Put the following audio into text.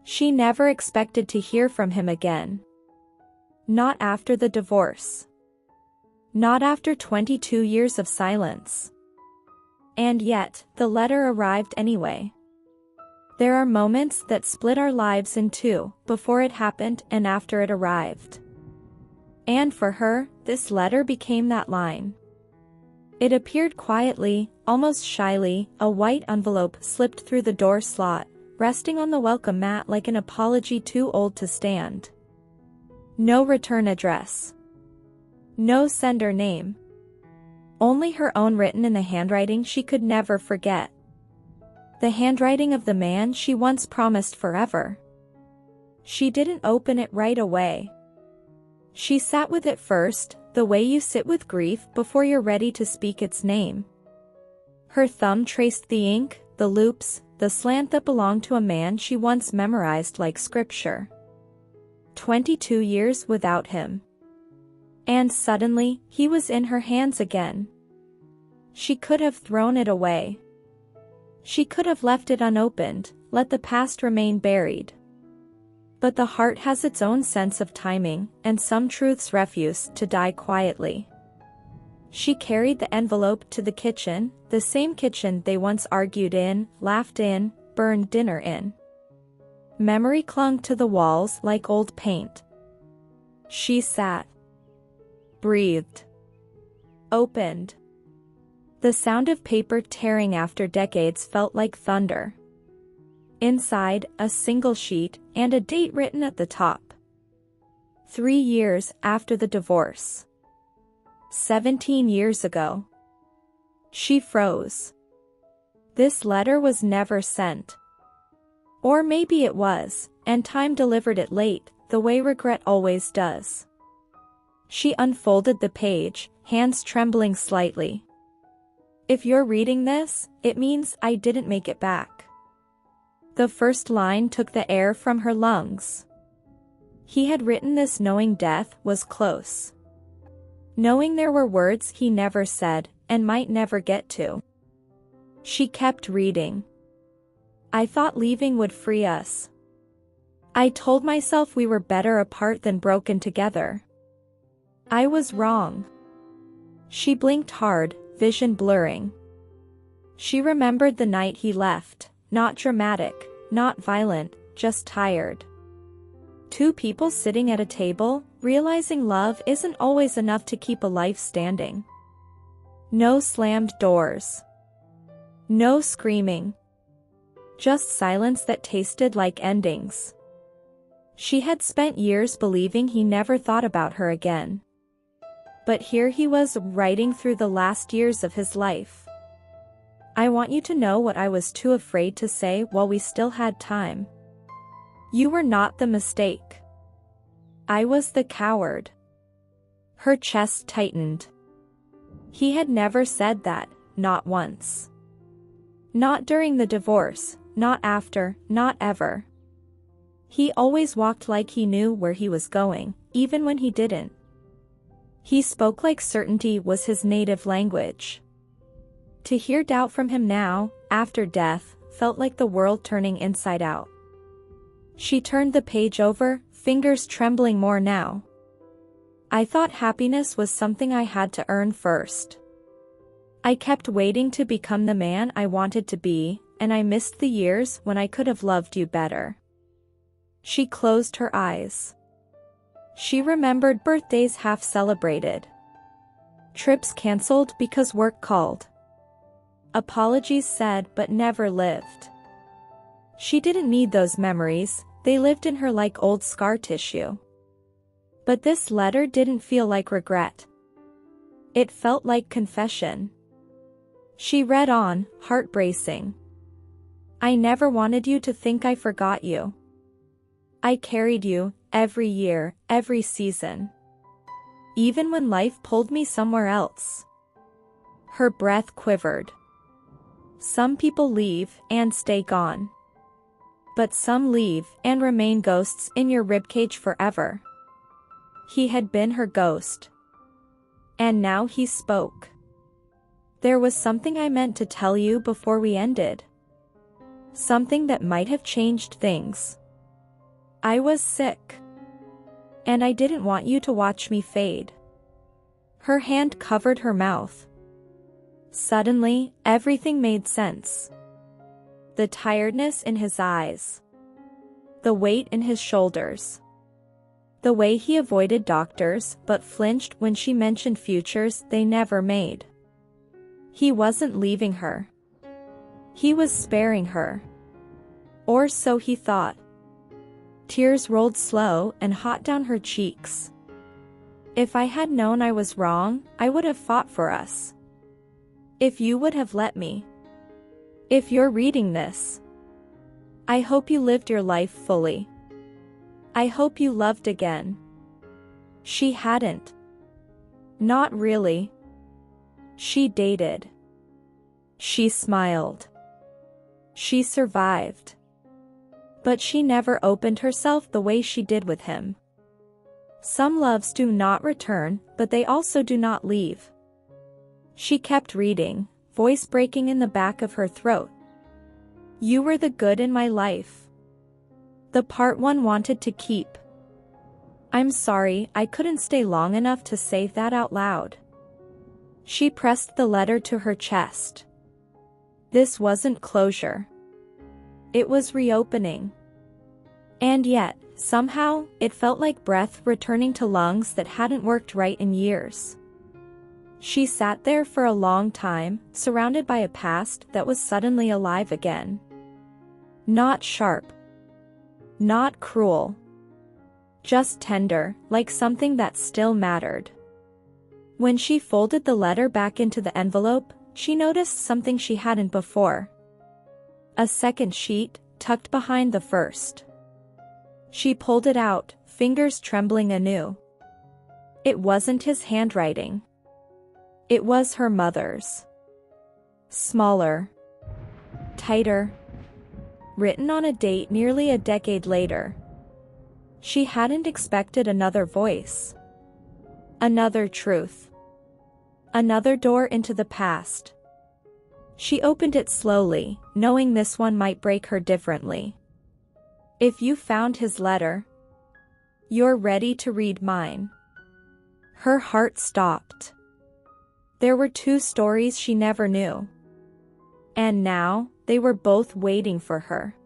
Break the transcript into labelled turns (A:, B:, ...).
A: She never expected to hear from him again. Not after the divorce. Not after 22 years of silence. And yet, the letter arrived anyway. There are moments that split our lives in two, before it happened and after it arrived. And for her, this letter became that line. It appeared quietly, almost shyly, a white envelope slipped through the door slot, resting on the welcome mat like an apology too old to stand. No return address. No sender name. Only her own written in the handwriting she could never forget. The handwriting of the man she once promised forever. She didn't open it right away. She sat with it first, the way you sit with grief before you're ready to speak its name. Her thumb traced the ink, the loops, the slant that belonged to a man she once memorized like scripture. 22 years without him. And suddenly, he was in her hands again. She could have thrown it away. She could have left it unopened, let the past remain buried. But the heart has its own sense of timing, and some truths refuse to die quietly. She carried the envelope to the kitchen, the same kitchen they once argued in, laughed in, burned dinner in. Memory clung to the walls like old paint. She sat. Breathed. Opened. The sound of paper tearing after decades felt like thunder. Inside, a single sheet, and a date written at the top. 3 years after the divorce. 17 years ago. She froze. This letter was never sent. Or maybe it was, and time delivered it late, the way regret always does. She unfolded the page, hands trembling slightly. If you're reading this, it means I didn't make it back. The first line took the air from her lungs. He had written this knowing death was close. Knowing there were words he never said, and might never get to. She kept reading. I thought leaving would free us. I told myself we were better apart than broken together. I was wrong. She blinked hard, vision blurring. She remembered the night he left, not dramatic, not violent, just tired. Two people sitting at a table, realizing love isn't always enough to keep a life standing. No slammed doors. No screaming. Just silence that tasted like endings. She had spent years believing he never thought about her again. But here he was writing through the last years of his life. I want you to know what I was too afraid to say while we still had time. You were not the mistake. I was the coward. Her chest tightened. He had never said that, not once. Not during the divorce, not after, not ever. He always walked like he knew where he was going, even when he didn't. He spoke like certainty was his native language. To hear doubt from him now, after death, felt like the world turning inside out. She turned the page over, fingers trembling more now. I thought happiness was something I had to earn first. I kept waiting to become the man I wanted to be, and I missed the years when I could have loved you better. She closed her eyes. She remembered birthdays half celebrated. Trips canceled because work called. Apologies said but never lived. She didn't need those memories, they lived in her like old scar tissue. But this letter didn't feel like regret. It felt like confession. She read on, heart bracing. I never wanted you to think I forgot you. I carried you, every year, every season. Even when life pulled me somewhere else. Her breath quivered. Some people leave and stay gone. But some leave and remain ghosts in your ribcage forever. He had been her ghost. And now he spoke. There was something I meant to tell you before we ended. Something that might have changed things. I was sick. And I didn't want you to watch me fade. Her hand covered her mouth. Suddenly, everything made sense. The tiredness in his eyes. The weight in his shoulders. The way he avoided doctors but flinched when she mentioned futures they never made. He wasn't leaving her. He was sparing her. Or so he thought. Tears rolled slow and hot down her cheeks. If I had known I was wrong, I would have fought for us. If you would have let me. If you're reading this, I hope you lived your life fully. I hope you loved again. She hadn't. Not really. She dated. She smiled. She survived. But she never opened herself the way she did with him. Some loves do not return, but they also do not leave. She kept reading, voice breaking in the back of her throat. You were the good in my life. The part one wanted to keep. I'm sorry, I couldn't stay long enough to say that out loud. She pressed the letter to her chest. This wasn't closure. It was reopening. And yet, somehow, it felt like breath returning to lungs that hadn't worked right in years. She sat there for a long time, surrounded by a past that was suddenly alive again. Not sharp. Not cruel. Just tender, like something that still mattered. When she folded the letter back into the envelope, she noticed something she hadn't before. A second sheet, tucked behind the first. She pulled it out, fingers trembling anew. It wasn't his handwriting. It was her mother's. Smaller. Tighter. Written on a date nearly a decade later. She hadn't expected another voice. Another truth. Another door into the past. She opened it slowly, knowing this one might break her differently. If you found his letter, you're ready to read mine. Her heart stopped. There were two stories she never knew. And now, they were both waiting for her.